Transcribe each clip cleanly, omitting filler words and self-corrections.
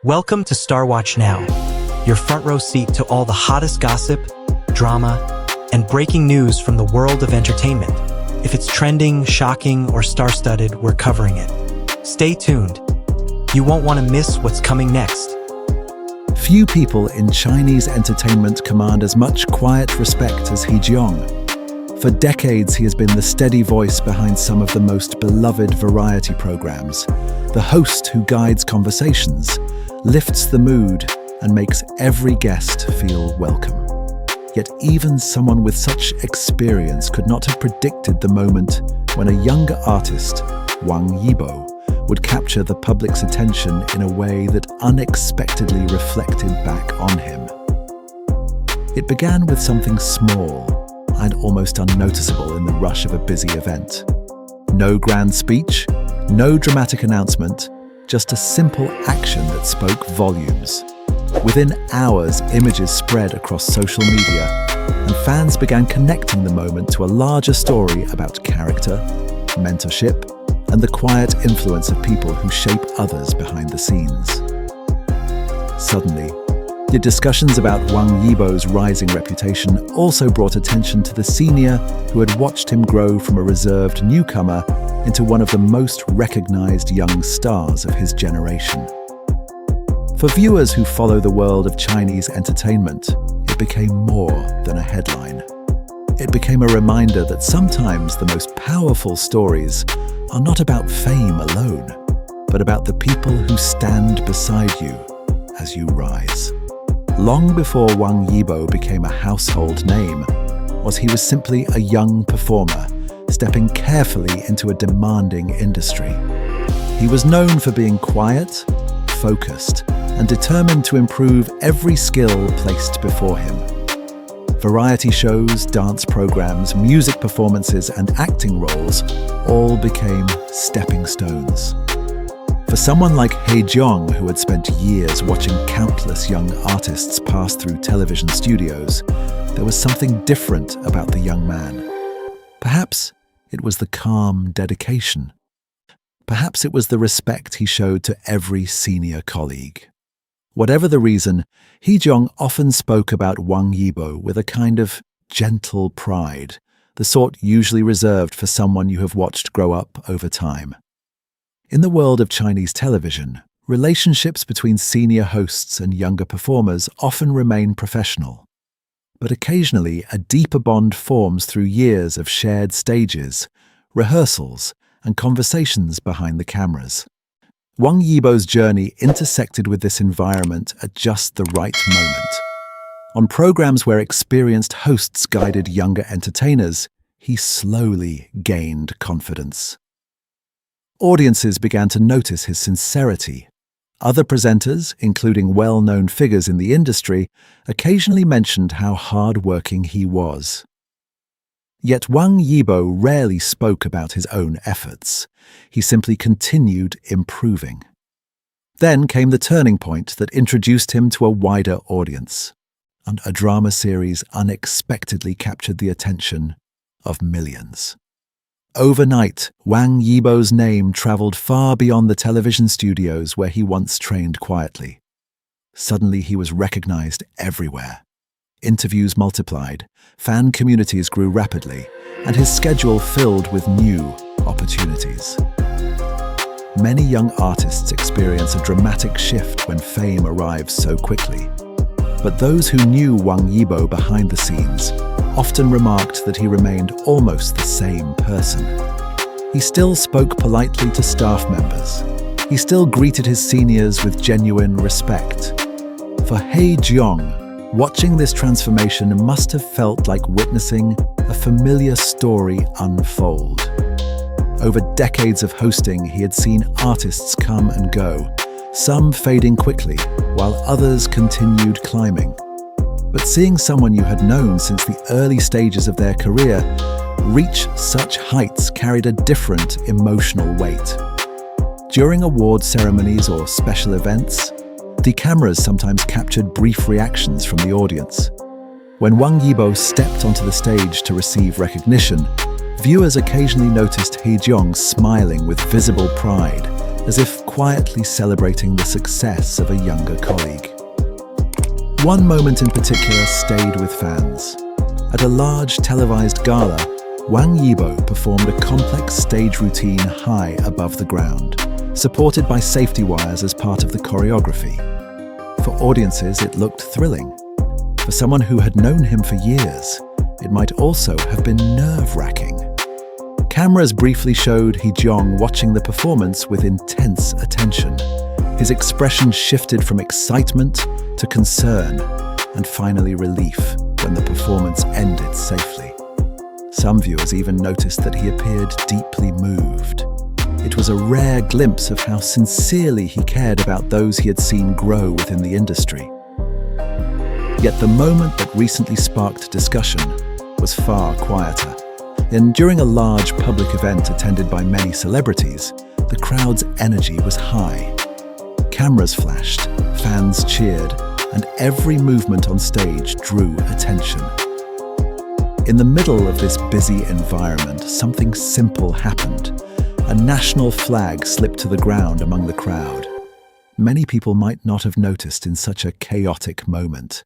Welcome to StarWatch Now, your front row seat to all the hottest gossip, drama, and breaking news from the world of entertainment. If it's trending, shocking, or star-studded, we're covering it. Stay tuned. You won't want to miss what's coming next. Few people in Chinese entertainment command as much quiet respect as He Jiong. For decades, he has been the steady voice behind some of the most beloved variety programs, the host who guides conversations, lifts the mood, and makes every guest feel welcome. Yet even someone with such experience could not have predicted the moment when a younger artist, Wang Yibo, would capture the public's attention in a way that unexpectedly reflected back on him. It began with something small and almost unnoticeable in the rush of a busy event. No grand speech, no dramatic announcement, just a simple action that spoke volumes. Within hours, images spread across social media, and fans began connecting the moment to a larger story about character, mentorship, and the quiet influence of people who shape others behind the scenes. Suddenly, the discussions about Wang Yibo's rising reputation also brought attention to the senior who had watched him grow from a reserved newcomer into one of the most recognized young stars of his generation. For viewers who follow the world of Chinese entertainment, it became more than a headline. It became a reminder that sometimes the most powerful stories are not about fame alone, but about the people who stand beside you as you rise. Long before Wang Yibo became a household name, he was simply a young performer, stepping carefully into a demanding industry. He was known for being quiet, focused, and determined to improve every skill placed before him. Variety shows, dance programs, music performances, and acting roles all became stepping stones. For someone like He Jiong, who had spent years watching countless young artists pass through television studios, there was something different about the young man. Perhaps it was the calm dedication. Perhaps it was the respect he showed to every senior colleague. Whatever the reason, He Jiong often spoke about Wang Yibo with a kind of gentle pride, the sort usually reserved for someone you have watched grow up over time. In the world of Chinese television, relationships between senior hosts and younger performers often remain professional. But occasionally, a deeper bond forms through years of shared stages, rehearsals, and conversations behind the cameras. Wang Yibo's journey intersected with this environment at just the right moment. On programs where experienced hosts guided younger entertainers, he slowly gained confidence. Audiences began to notice his sincerity. Other presenters, including well-known figures in the industry, occasionally mentioned how hard-working he was. Yet Wang Yibo rarely spoke about his own efforts. He simply continued improving. Then came the turning point that introduced him to a wider audience, and a drama series unexpectedly captured the attention of millions. Overnight, Wang Yibo's name traveled far beyond the television studios where he once trained quietly. Suddenly he was recognized everywhere. Interviews multiplied, fan communities grew rapidly, and his schedule filled with new opportunities. Many young artists experience a dramatic shift when fame arrives so quickly. But those who knew Wang Yibo behind the scenes often remarked that he remained almost the same person. He still spoke politely to staff members. He still greeted his seniors with genuine respect. For He Jiong, watching this transformation must have felt like witnessing a familiar story unfold. Over decades of hosting, he had seen artists come and go, some fading quickly, while others continued climbing. But seeing someone you had known since the early stages of their career reach such heights carried a different emotional weight. During award ceremonies or special events, the cameras sometimes captured brief reactions from the audience. When Wang Yibo stepped onto the stage to receive recognition, viewers occasionally noticed He Jiong smiling with visible pride, as if quietly celebrating the success of a younger colleague. One moment in particular stayed with fans. At a large televised gala, Wang Yibo performed a complex stage routine high above the ground, supported by safety wires as part of the choreography. For audiences, it looked thrilling. For someone who had known him for years, it might also have been nerve-wracking. Cameras briefly showed He Jiong watching the performance with intense attention. His expression shifted from excitement to concern and finally relief when the performance ended safely. Some viewers even noticed that he appeared deeply moved. It was a rare glimpse of how sincerely he cared about those he had seen grow within the industry. Yet the moment that recently sparked discussion was far quieter. Then, during a large public event attended by many celebrities, the crowd's energy was high. Cameras flashed, fans cheered, and every movement on stage drew attention. In the middle of this busy environment, something simple happened. A national flag slipped to the ground among the crowd. Many people might not have noticed in such a chaotic moment.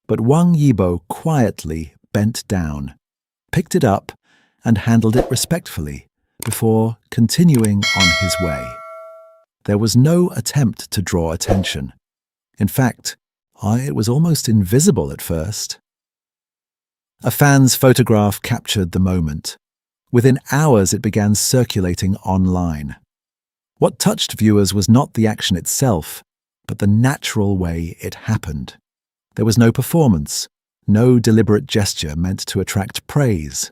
But Wang Yibo quietly bent down, picked it up, and handled it respectfully before continuing on his way. There was no attempt to draw attention. In fact, it was almost invisible at first. A fan's photograph captured the moment. Within hours, it began circulating online. What touched viewers was not the action itself, but the natural way it happened. There was no performance, no deliberate gesture meant to attract praise.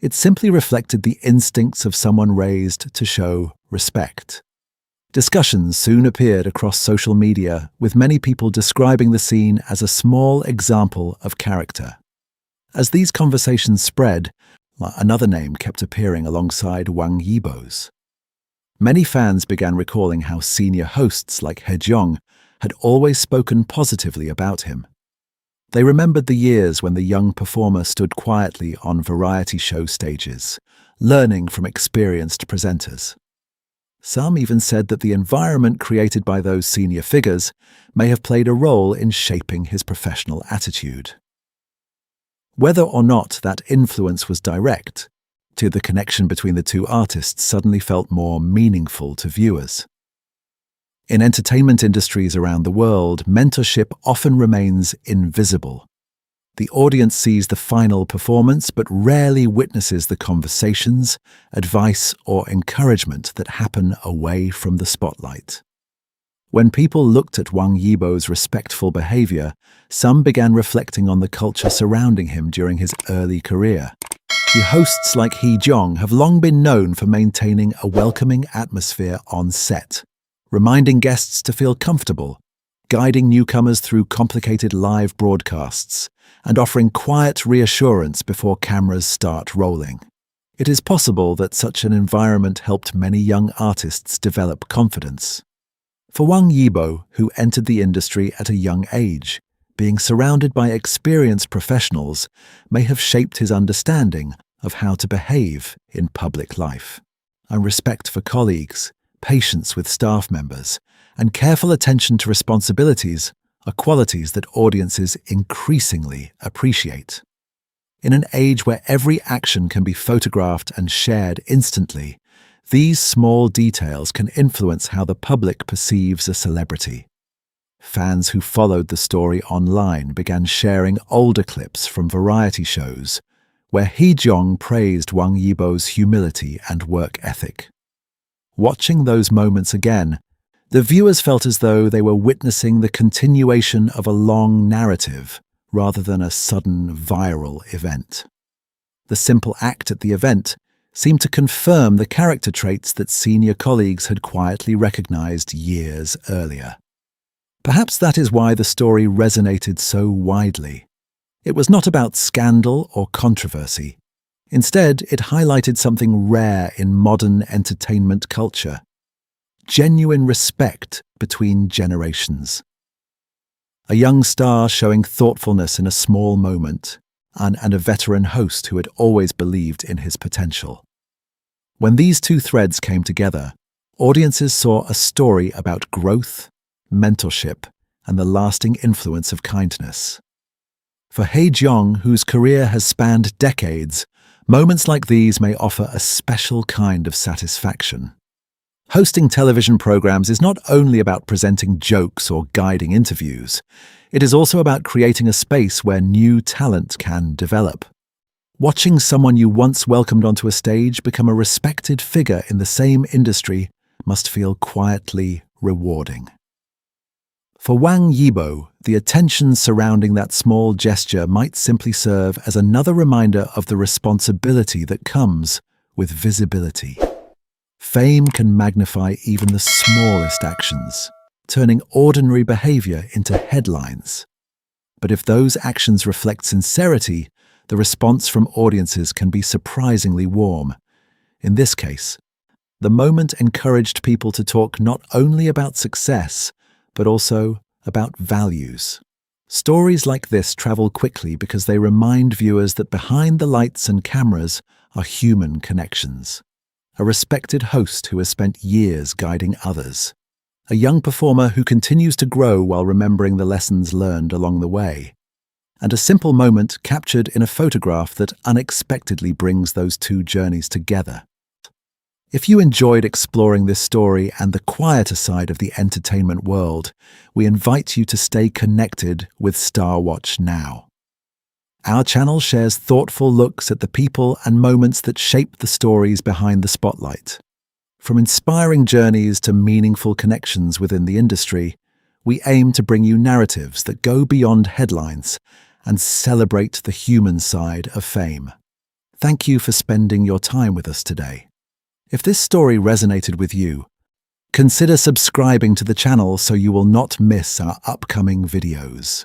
It simply reflected the instincts of someone raised to show respect. Discussions soon appeared across social media, with many people describing the scene as a small example of character. As these conversations spread, another name kept appearing alongside Wang Yibo's. Many fans began recalling how senior hosts like He Jiong had always spoken positively about him. They remembered the years when the young performer stood quietly on variety show stages, learning from experienced presenters. Some even said that the environment created by those senior figures may have played a role in shaping his professional attitude. Whether or not that influence was direct, the connection between the two artists suddenly felt more meaningful to viewers. In entertainment industries around the world, mentorship often remains invisible. The audience sees the final performance but rarely witnesses the conversations, advice, or encouragement that happen away from the spotlight. When people looked at Wang Yibo's respectful behavior, some began reflecting on the culture surrounding him during his early career. The hosts like He Jiong have long been known for maintaining a welcoming atmosphere on set, reminding guests to feel comfortable, guiding newcomers through complicated live broadcasts, and offering quiet reassurance before cameras start rolling. It is possible that such an environment helped many young artists develop confidence. For Wang Yibo, who entered the industry at a young age, being surrounded by experienced professionals may have shaped his understanding of how to behave in public life. And respect for colleagues, patience with staff members, and careful attention to responsibilities are qualities that audiences increasingly appreciate. In an age where every action can be photographed and shared instantly, these small details can influence how the public perceives a celebrity. Fans who followed the story online began sharing older clips from variety shows, where He Jiong praised Wang Yibo's humility and work ethic. Watching those moments again, the viewers felt as though they were witnessing the continuation of a long narrative rather than a sudden viral event. The simple act at the event seemed to confirm the character traits that senior colleagues had quietly recognized years earlier. Perhaps that is why the story resonated so widely. It was not about scandal or controversy. Instead, it highlighted something rare in modern entertainment culture: genuine respect between generations. A young star showing thoughtfulness in a small moment, and a veteran host who had always believed in his potential. When these two threads came together, audiences saw a story about growth, mentorship, and the lasting influence of kindness. For He Jiong, whose career has spanned decades, moments like these may offer a special kind of satisfaction. Hosting television programs is not only about presenting jokes or guiding interviews, it is also about creating a space where new talent can develop. Watching someone you once welcomed onto a stage become a respected figure in the same industry must feel quietly rewarding. For Wang Yibo, the attention surrounding that small gesture might simply serve as another reminder of the responsibility that comes with visibility. Fame can magnify even the smallest actions, turning ordinary behavior into headlines. But if those actions reflect sincerity, the response from audiences can be surprisingly warm. In this case, the moment encouraged people to talk not only about success, but also about values. Stories like this travel quickly because they remind viewers that behind the lights and cameras are human connections. A respected host who has spent years guiding others. A young performer who continues to grow while remembering the lessons learned along the way. And a simple moment captured in a photograph that unexpectedly brings those two journeys together. If you enjoyed exploring this story and the quieter side of the entertainment world, we invite you to stay connected with StarWatch Now. Our channel shares thoughtful looks at the people and moments that shape the stories behind the spotlight. From inspiring journeys to meaningful connections within the industry, we aim to bring you narratives that go beyond headlines and celebrate the human side of fame. Thank you for spending your time with us today. If this story resonated with you, consider subscribing to the channel so you will not miss our upcoming videos.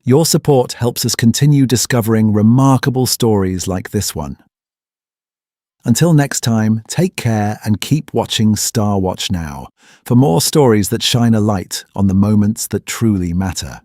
Your support helps us continue discovering remarkable stories like this one. Until next time, take care and keep watching StarWatch Now for more stories that shine a light on the moments that truly matter.